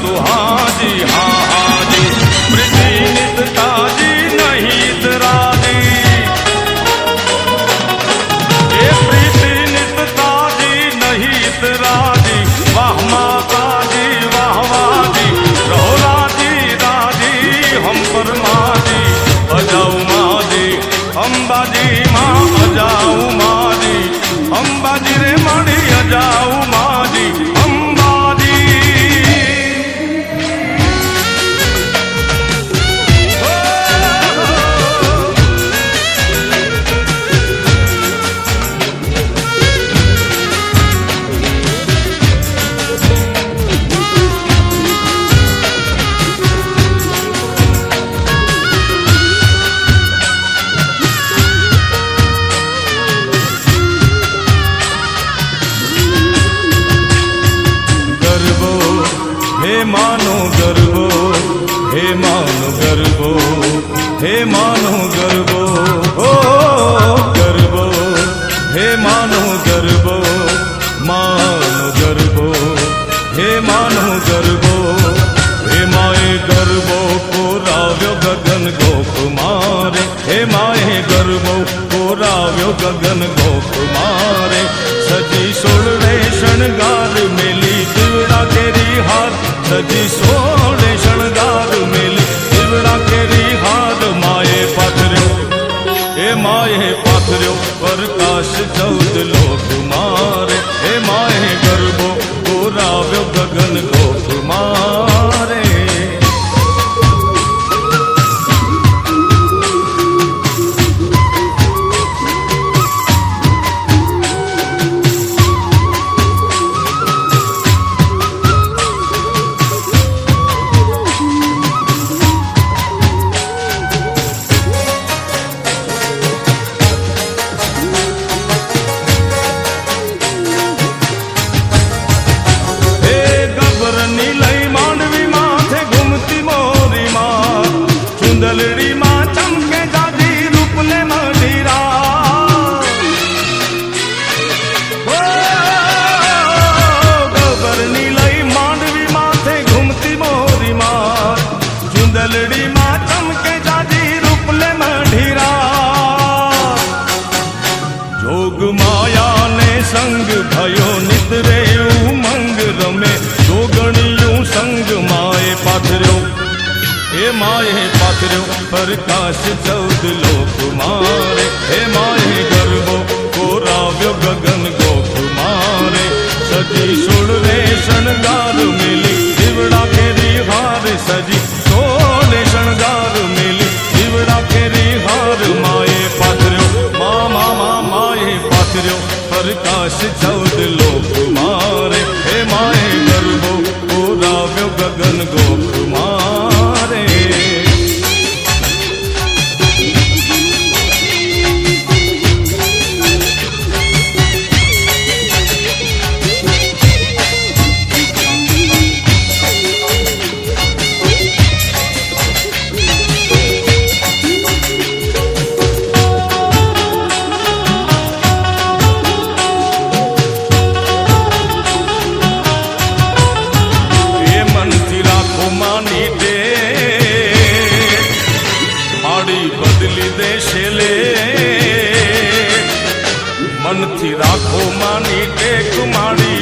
तू हाजी हाँ हाजी प्रीति नित ताजी नहीं तराजी ये प्रीति नित ताजी नहीं तराजी वाह माता जी वाह वाजी रहो राजी राजी हम पर माजी अजाऊ माजी अंबाजी माँ अजाऊ माजी अंबाजी रे माड़ी अजाऊ माजी अंबाजी हे मानो गर्वो हे मानो गर्वो हे मानो गर्वो ओ गर्वो हे मानो गर्वो हे मानो गर्वो हे माए गर्वो कोराव्यो गगन गोकुमारे हे माए गर्वो कोराव्यो गगन गोकुमारे सजी सोळवे शणगार मेली दिवड़ा केरी हार सजी सोळे शणगार मेली दिवड़ा केरी हार माए पाथर्यो हे माए पाथर्यो प्रकाश चौद लोक मारे हे माए गर्भो कोराव्यो गगन गोक मारे चुंदलड़ी माँ चमके जाजी रूप ने मदिरा गबरनी लई मांडवी माथे घूमती मोरी माँ चुंदलड़ी माँ चमके जाजी रूप ने मदिरा जोग माया ने संग भयो निद्रे उमंग रमे जोगणियों संग माए पाथर्यो हे माए पाथर्यो प्रकाश चौद लोक मारे हे माए गर्वो कोराव्यो गगन गोक मारे सजी सोळवे शणगार मेली दिवड़ा केरी हार सजी सोळे शणगार मेली दिवड़ा केरी हार माए पाथर्यो माए पाथर्यो प्रकाश चौद लोक मारे हे माए गर्वो कोराव्यो गगन गोक मारे बदली दे शेले मन थी राखो मानी टेक माड़ी